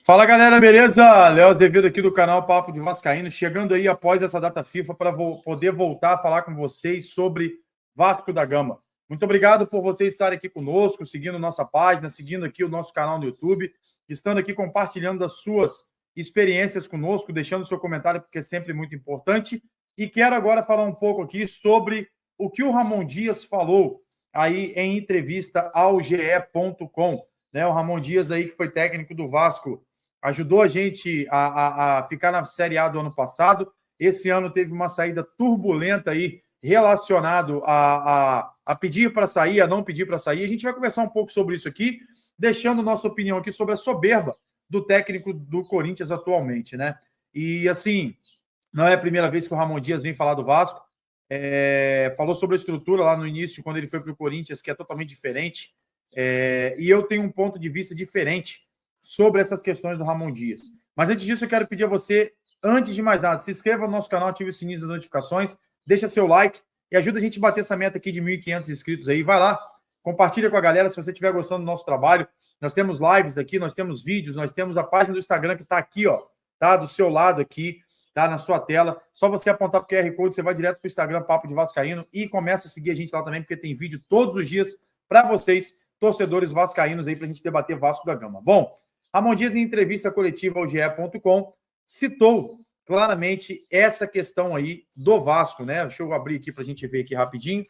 Fala galera, beleza? Léo Azevedo aqui do canal Papo de Vascaíno, chegando aí após essa data FIFA para poder voltar a falar com vocês sobre Vasco da Gama. Muito obrigado por vocês estarem aqui conosco, seguindo nossa página, seguindo aqui o nosso canal no YouTube, estando aqui compartilhando as suas experiências conosco, deixando seu comentário, porque é sempre muito importante. E quero agora falar um pouco aqui sobre o que o Ramon Dias falou aí em entrevista ao GE.com. O Ramon Dias aí, que foi técnico do Vasco, ajudou a gente a ficar na Série A do ano passado. Esse ano teve uma saída turbulenta aí, relacionado a pedir para sair, a não pedir para sair. A gente vai conversar um pouco sobre isso aqui, deixando nossa opinião aqui sobre a soberba do técnico do Corinthians atualmente, né? E, assim, não é a primeira vez que o Ramon Dias vem falar do Vasco. Falou sobre a estrutura lá no início, quando ele foi para o Corinthians, que é totalmente diferente. E eu tenho um ponto de vista diferente sobre essas questões do Ramon Dias. Mas antes disso, eu quero pedir a você, antes de mais nada, se inscreva no nosso canal, ative o sininho das notificações, deixa seu like e ajuda a gente a bater essa meta aqui de 1.500 inscritos aí. Vai lá, compartilha com a galera se você estiver gostando do nosso trabalho. Nós temos lives aqui, nós temos vídeos, nós temos a página do Instagram que está aqui, ó, tá do seu lado aqui, tá na sua tela. Só você apontar para o QR Code, você vai direto para o Instagram Papo de Vascaíno e começa a seguir a gente lá também, porque tem vídeo todos os dias para vocês, torcedores vascaínos aí, para a gente debater Vasco da Gama. Bom, Ramon Dias, em entrevista coletiva ao GE.com, citou claramente essa questão aí do Vasco, né? Deixa eu abrir aqui para a gente ver aqui rapidinho.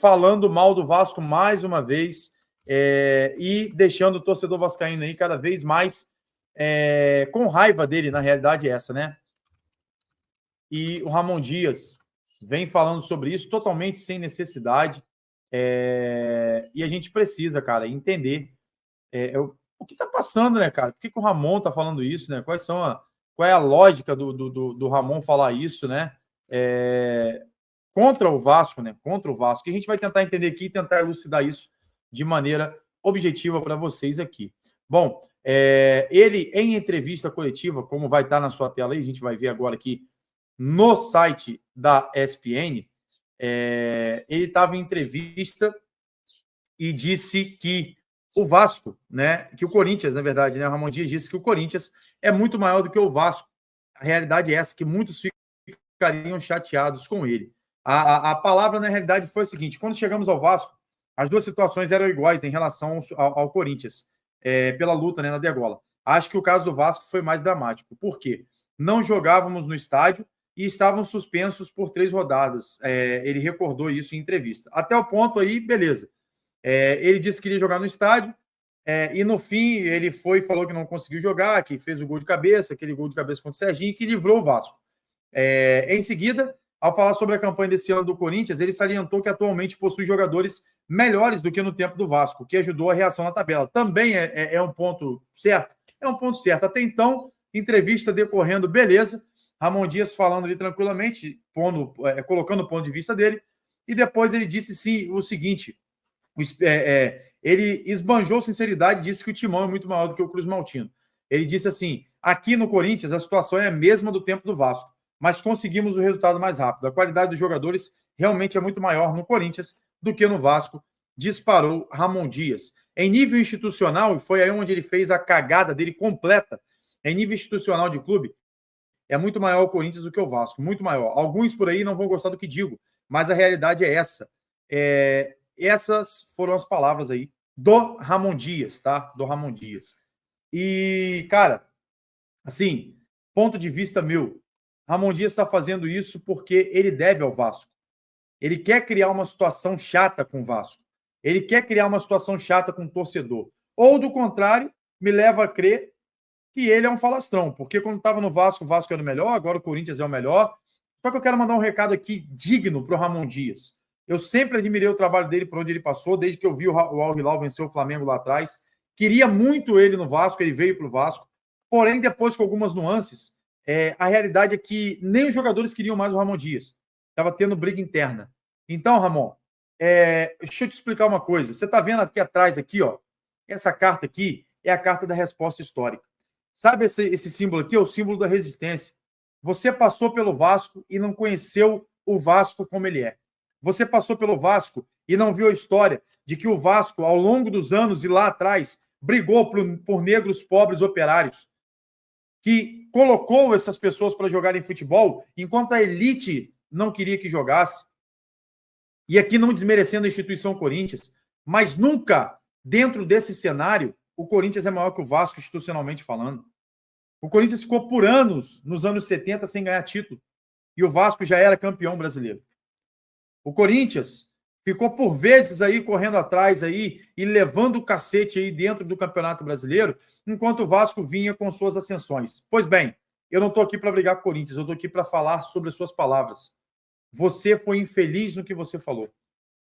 Falando mal do Vasco mais uma vez e deixando o torcedor vascaíno aí cada vez mais com raiva dele, na realidade é essa, né? E o Ramon Dias vem falando sobre isso totalmente sem necessidade. E a gente precisa, cara, entender o que está passando, né, cara? Por que o Ramon está falando isso, né? Qual é a lógica do Ramon falar isso, né? Contra o Vasco, né? Contra o Vasco. E a gente vai tentar entender aqui e tentar elucidar isso de maneira objetiva para vocês aqui. Bom, ele, em entrevista coletiva, como vai estar na sua tela aí, a gente vai ver agora aqui no site da ESPN, ele estava em entrevista e disse que o Vasco, né, que o Corinthians, na verdade, né, o Ramon Dias disse que o Corinthians é muito maior do que o Vasco. A realidade é essa, que muitos ficariam chateados com ele. A palavra, na realidade, foi a seguinte: quando chegamos ao Vasco, as duas situações eram iguais em relação ao Corinthians, pela luta, né, na degola. Acho que o caso do Vasco foi mais dramático. Por quê? Não jogávamos no estádio e estavam suspensos por 3 rodadas. Ele recordou isso em entrevista. Até o ponto aí, beleza. Ele disse que iria jogar no estádio, e no fim ele falou que não conseguiu jogar, que fez o gol de cabeça, aquele gol de cabeça contra o Serginho, que livrou o Vasco. Em seguida, ao falar sobre a campanha desse ano do Corinthians, ele salientou que atualmente possui jogadores melhores do que no tempo do Vasco, que ajudou a reação na tabela. Também é um ponto certo? É um ponto certo. Até então, entrevista decorrendo, beleza, Ramon Dias falando ali tranquilamente, colocando o ponto de vista dele, e depois ele disse sim o seguinte: ele esbanjou sinceridade e disse que o Timão é muito maior do que o Cruz Maltino. Ele disse assim: aqui no Corinthians a situação é a mesma do tempo do Vasco, mas conseguimos o resultado mais rápido. A qualidade dos jogadores realmente é muito maior no Corinthians do que no Vasco, disparou Ramon Dias. Em nível institucional, e foi aí onde ele fez a cagada dele completa, em nível institucional de clube, é muito maior o Corinthians do que o Vasco, muito maior. Alguns por aí não vão gostar do que digo, mas a realidade é essa. Essas foram as palavras aí do Ramon Dias, tá? Do Ramon Dias. E, cara, assim, ponto de vista meu, Ramon Dias está fazendo isso porque ele deve ao Vasco. Ele quer criar uma situação chata com o Vasco. Ele quer criar uma situação chata com o torcedor. Ou, do contrário, me leva a crer que ele é um falastrão, porque quando estava no Vasco, o Vasco era o melhor, agora o Corinthians é o melhor. Só que eu quero mandar um recado aqui digno para o Ramon Dias. Eu sempre admirei o trabalho dele por onde ele passou, desde que eu vi o Al Hilal vencer o Flamengo lá atrás. Queria muito ele no Vasco, ele veio para o Vasco. Porém, depois com algumas nuances, a realidade é que nem os jogadores queriam mais o Ramon Dias. Estava tendo briga interna. Então, Ramon, deixa eu te explicar uma coisa. Você está vendo aqui atrás, aqui, ó, essa carta aqui é a carta da resposta histórica. Sabe esse símbolo aqui? É o símbolo da resistência. Você passou pelo Vasco e não conheceu o Vasco como ele é. Você passou pelo Vasco e não viu a história de que o Vasco, ao longo dos anos e lá atrás, brigou por negros, pobres, operários, que colocou essas pessoas para jogarem futebol, enquanto a elite não queria que jogasse. E aqui não desmerecendo a instituição Corinthians, mas nunca, dentro desse cenário, o Corinthians é maior que o Vasco, institucionalmente falando. O Corinthians ficou por anos, nos anos 70, sem ganhar título. E o Vasco já era campeão brasileiro. O Corinthians ficou por vezes aí correndo atrás aí e levando o cacete aí dentro do Campeonato Brasileiro, enquanto o Vasco vinha com suas ascensões. Pois bem, eu não estou aqui para brigar com o Corinthians, eu estou aqui para falar sobre as suas palavras. Você foi infeliz no que você falou.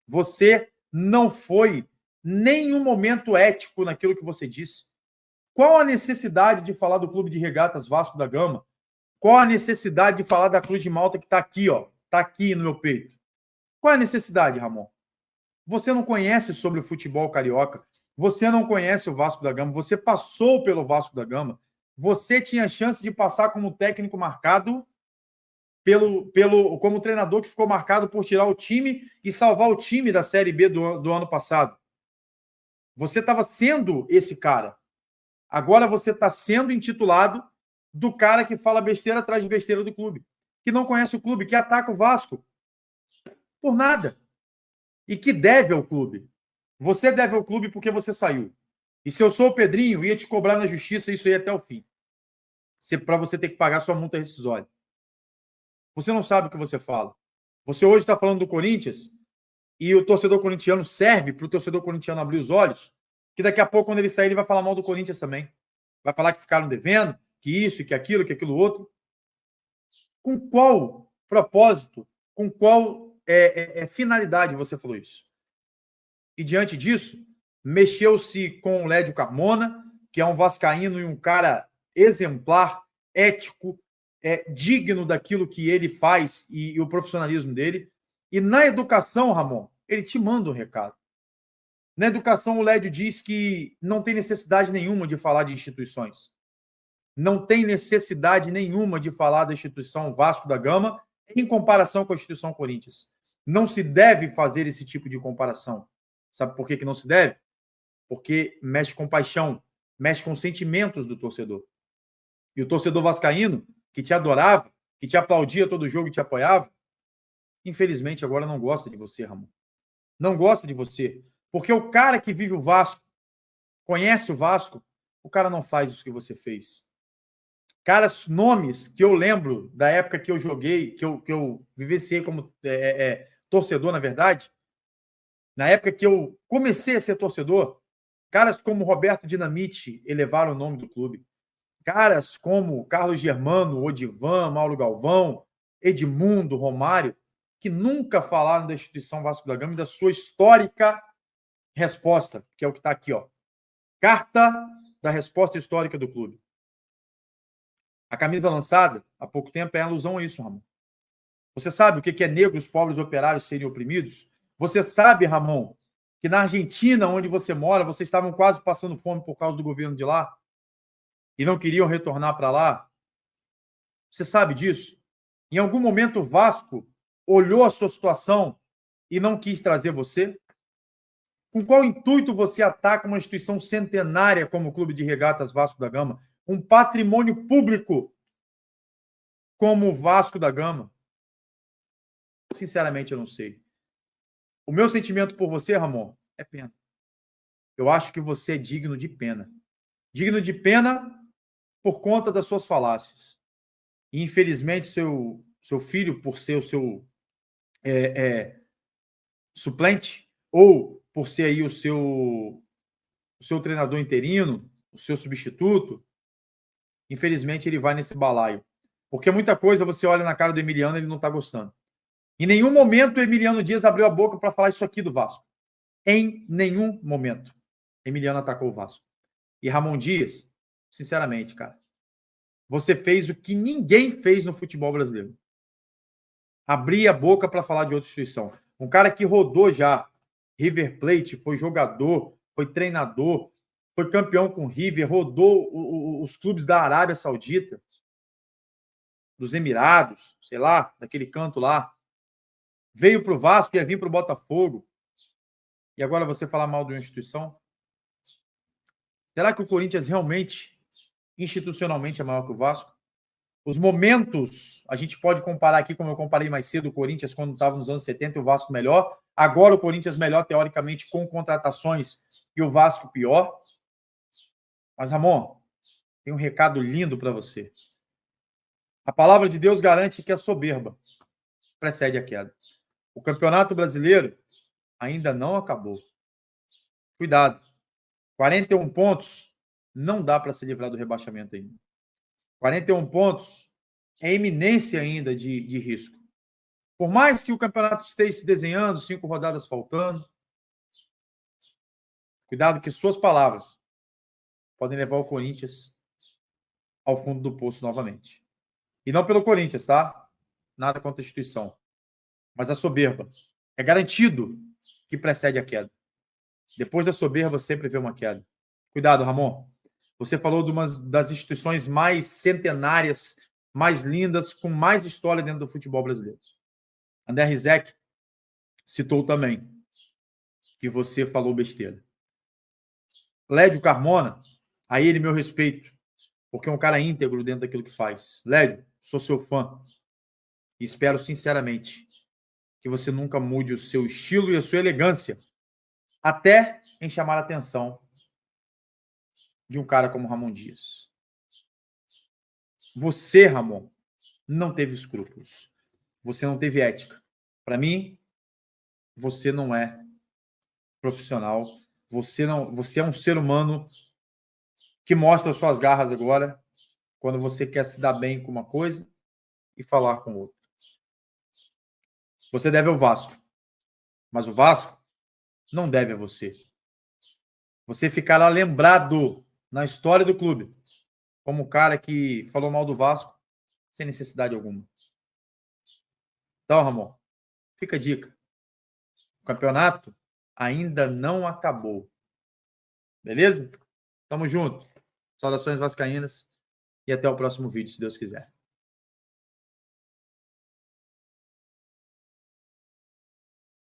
Você não foi nenhum momento ético naquilo que você disse. Qual a necessidade de falar do Clube de Regatas Vasco da Gama? Qual a necessidade de falar da Cruz de Malta que está aqui, ó? Está aqui no meu peito. Qual é a necessidade, Ramon? Você não conhece sobre o futebol carioca. Você não conhece o Vasco da Gama. Você passou pelo Vasco da Gama. Você tinha chance de passar como técnico marcado como treinador que ficou marcado por tirar o time e salvar o time da Série B do ano passado. Você estava sendo esse cara. Agora você está sendo intitulado do cara que fala besteira atrás de besteira do clube, que não conhece o clube, que ataca o Vasco por nada e que deve ao clube. Você deve ao clube porque você saiu. E se eu sou o Pedrinho, ia te cobrar na justiça isso aí até o fim. Para você ter que pagar sua multa rescisória. Você não sabe o que você fala. Você hoje está falando do Corinthians e o torcedor corintiano serve para o torcedor corintiano abrir os olhos, que daqui a pouco, quando ele sair, ele vai falar mal do Corinthians também. Vai falar que ficaram devendo, que isso, que aquilo outro. Com qual propósito, com qual finalidade você falou isso? E diante disso, mexeu-se com o Lédio Carmona, que é um vascaíno e um cara exemplar, ético, digno daquilo que ele faz e o profissionalismo dele. E na educação, Ramon, ele te manda um recado. Na educação, o Lédio diz que não tem necessidade nenhuma de falar de instituições. Não tem necessidade nenhuma de falar da instituição Vasco da Gama em comparação com a instituição Corinthians. Não se deve fazer esse tipo de comparação. Sabe por que não se deve? Porque mexe com paixão, mexe com os sentimentos do torcedor. E o torcedor vascaíno, que te adorava, que te aplaudia todo jogo e te apoiava, infelizmente agora não gosta de você, Ramon. Não gosta de você. Porque o cara que vive o Vasco, conhece o Vasco, o cara não faz isso que você fez. Caras, nomes que eu lembro da época que eu joguei, que eu vivenciei como torcedor, na verdade, na época que eu comecei a ser torcedor, caras como Roberto Dinamite elevaram o nome do clube. Caras como Carlos Germano, Odivan, Mauro Galvão, Edmundo, Romário, que nunca falaram da instituição Vasco da Gama e da sua histórica resposta, que é o que está aqui, ó. Carta da resposta histórica do clube. A camisa lançada há pouco tempo é alusão a isso, Ramon. Você sabe o que é negros, pobres, operários serem oprimidos? Você sabe, Ramon, que na Argentina, onde você mora, vocês estavam quase passando fome por causa do governo de lá e não queriam retornar para lá? Você sabe disso? Em algum momento o Vasco olhou a sua situação e não quis trazer você? Com qual intuito você ataca uma instituição centenária como o Clube de Regatas Vasco da Gama? Um patrimônio público como o Vasco da Gama? Sinceramente, eu não sei. O meu sentimento por você, Ramon, é pena. Eu acho que você é digno de pena. Digno de pena por conta das suas falácias. E, infelizmente, seu filho, por ser o seu suplente, ou por ser aí o seu treinador interino, o seu substituto, infelizmente ele vai nesse balaio. Porque muita coisa você olha na cara do Emiliano e ele não está gostando. Em nenhum momento o Emiliano Dias abriu a boca para falar isso aqui do Vasco. Em nenhum momento. Emiliano atacou o Vasco. E Ramon Dias, sinceramente, cara, você fez o que ninguém fez no futebol brasileiro. Abrir a boca para falar de outra instituição. Um cara que rodou já River Plate, foi jogador, foi treinador, foi campeão com o River, rodou os clubes da Arábia Saudita, dos Emirados, sei lá, daquele canto lá. Veio para o Vasco, ia vir para o Botafogo. E agora você falar mal de uma instituição? Será que o Corinthians realmente, institucionalmente, é maior que o Vasco? Os momentos, a gente pode comparar aqui, como eu comparei mais cedo, o Corinthians quando estava nos anos 70 e o Vasco melhor. Agora o Corinthians melhor, teoricamente, com contratações e o Vasco pior. Mas, Ramon, tem um recado lindo para você. A palavra de Deus garante que a soberba precede a queda. O Campeonato Brasileiro ainda não acabou. Cuidado. 41 pontos não dá para se livrar do rebaixamento ainda. 41 pontos é iminência ainda de risco. Por mais que o campeonato esteja se desenhando, 5 rodadas faltando, cuidado que suas palavras podem levar o Corinthians ao fundo do poço novamente. E não pelo Corinthians, tá? Nada contra a instituição. Mas a soberba. É garantido que precede a queda. Depois da soberba sempre vem uma queda. Cuidado, Ramon. Você falou de uma das instituições mais centenárias, mais lindas, com mais história dentro do futebol brasileiro. André Rizek citou também que você falou besteira. Lédio Carmona, a ele meu respeito, porque é um cara íntegro dentro daquilo que faz. Lédio, sou seu fã e espero sinceramente que você nunca mude o seu estilo e a sua elegância, até em chamar a atenção de um cara como Ramon Dias. Você, Ramon, não teve escrúpulos. Você não teve ética. Para mim, você não é profissional. Você é um ser humano que mostra suas garras agora quando você quer se dar bem com uma coisa e falar com outra. Você deve ao Vasco, mas o Vasco não deve a você. Você ficará lembrado na história do clube como o cara que falou mal do Vasco sem necessidade alguma. Então, Ramon, fica a dica. O campeonato ainda não acabou. Beleza? Tamo junto. Saudações vascaínas e até o próximo vídeo, se Deus quiser.